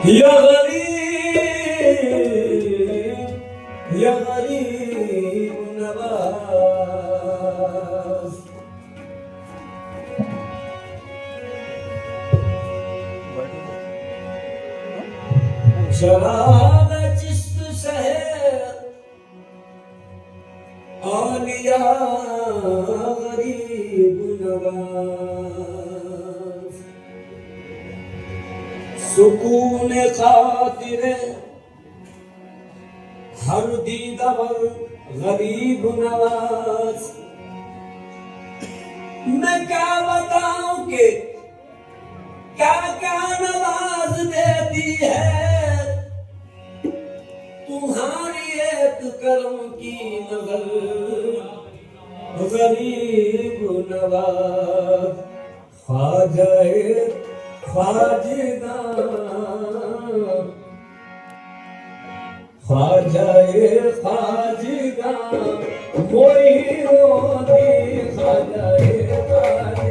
या गरीब या गरीब नवाज शराब चिश्त शहर आलिया गरीब नवाज सुकून खातिर हर दीदार गरीब नवाज। मैं क्या बताऊं कि क्या क्या नवाज देती है तुम्हारी एक करम की नजर गरीब नवाज। ख्वाजाए ख्वाजदा ख्वाजाए ख्वाजदा मोइनुद्दीन ख्वाजाए ख्वाजदा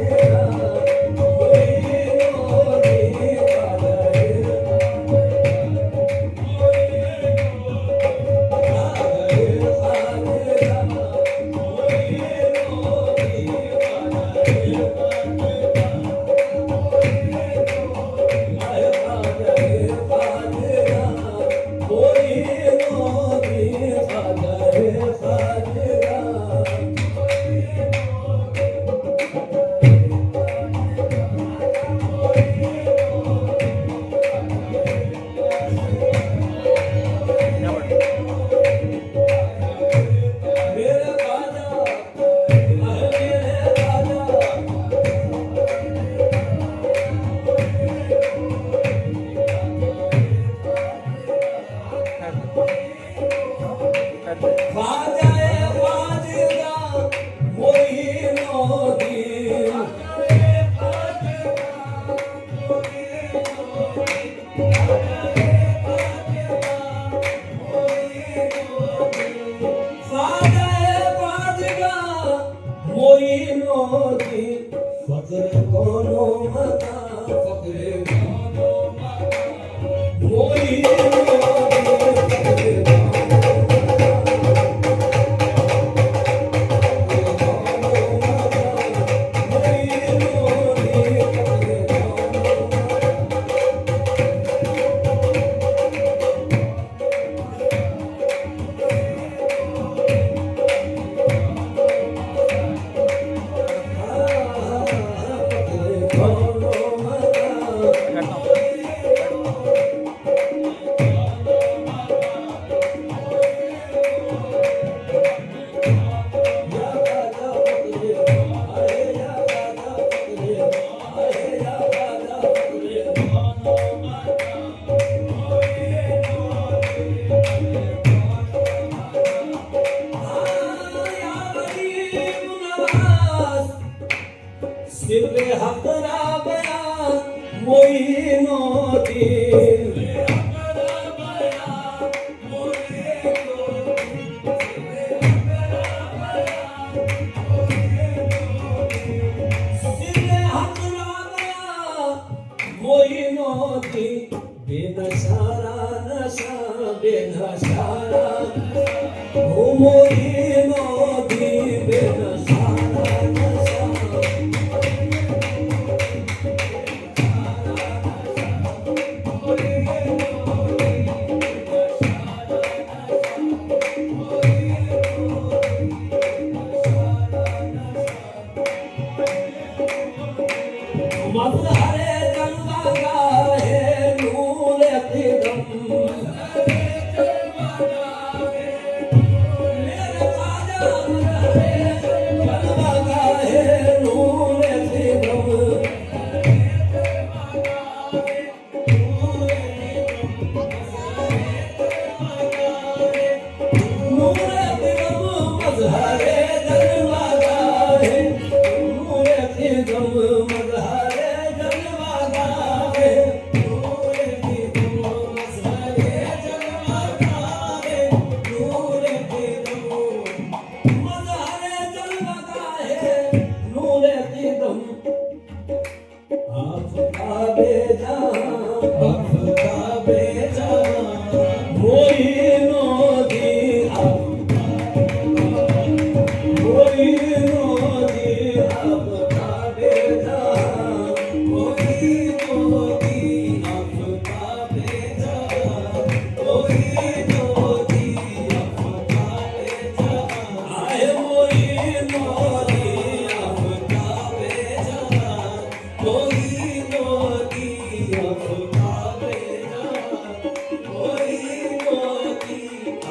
फकर कोनो मता फकर कोनो मता सिर हकरा बयान मोइनुद्दीन बेनशारा नशा बेनशारा मोइनुद्दीन बेनशारा नशा मज़हरे जलवा है नूर क़दम मेरे ख्वाजा जलवा है नूर क़दम नूर क़दम मज़हरे जलवा है नूर क़दम मज़हरे आफ़ताबे जहां आफ़ताब भेजा मोइनो दी मोइनो दी आपका भेजा मोइनो दी आपका भेजा मोइनो दी आपका भेजा आए मोइनो दी आपका भेजा मोइनो दी आपका भेजा मोइनो दी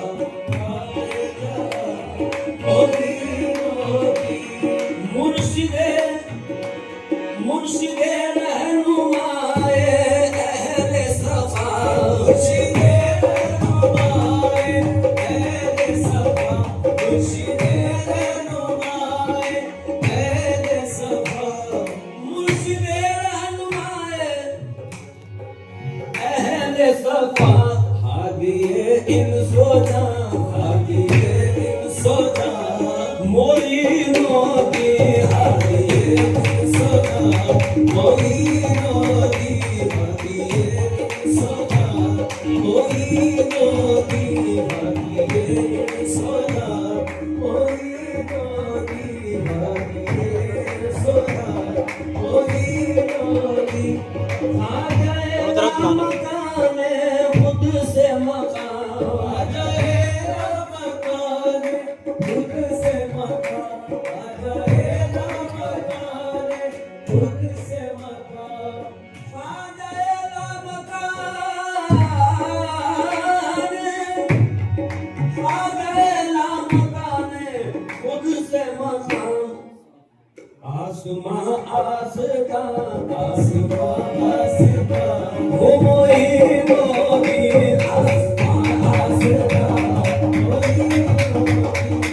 आपका भेजा मोइनो दी मुर्शिदे मुर्शिदे रहनुमाए अहले सफा मुर्शिदे रहनुमाए अहले सफा मुर्शिदे रहनुमाए अहले सफा मुर्शिदे रहनुमाए अहले सफा हागिए इन सोजा हागिए इन सोजा मोइनो दी हागिए इन सोजा मोइनो दी हागिए इन सोजा मोइनो दी हागिए इन सोजा मोइनो दी हागिए इन सोजा मोइनो दी आ जाए मकाने खुद से मकान आ जाए मकाने खुद से मकान आ जाए मकाने खुद से मकान आ जाए मकाने खुद से मकान आसमां आसमां आसमां आसमां हो मोइनो दी आसमां आसमां मोइनो दी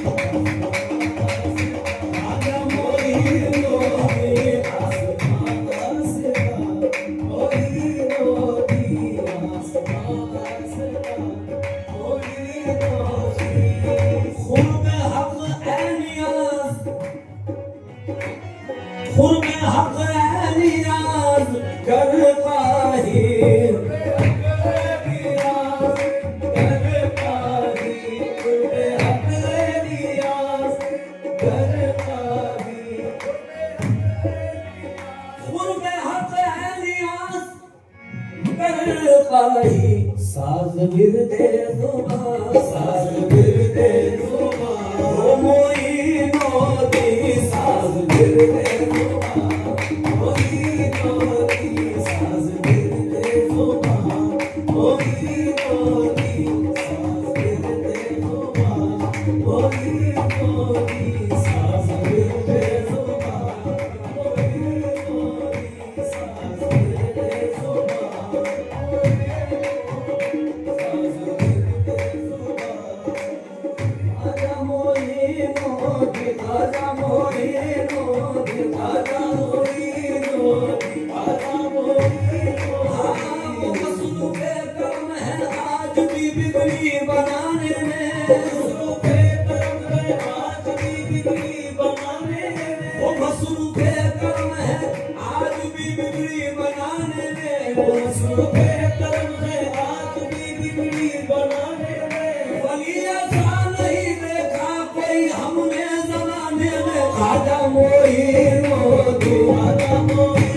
आजा मोइनो दी आसमां आसमां मोइनो दी आसमां आसमां मोइनो दी खुर्ब हक एनियास खुर्ब हक एनियास कर पाही साज बिरदे दुमा साज बिरदे दुमा ओ मोइनो दी साज बिरदे दुमा मोइनो दी साज बिरदे दुमा मोइनो दी साज बिरदे दुमा मोइनो दी साज बिरदे दुमा मोइनो दी साज बिरदे दुमा आजा मोइनो दी आजा मोइनो दी आजा मोइनो दी आजा मोइनो मसलू पे कर्म है आज भी बिगड़ी बनाने में मसलू पे कर्म है आज भी बिगड़ी बनाने में वो मसलू पे कर्म है आज भी बिगड़ी बनाने में मसलू पे कर्म है आज भी बिगड़ी बनाने में वली ऐसा नहीं देखा कोई हमने जमाने में आजा मोइनो दी आजा मोइनो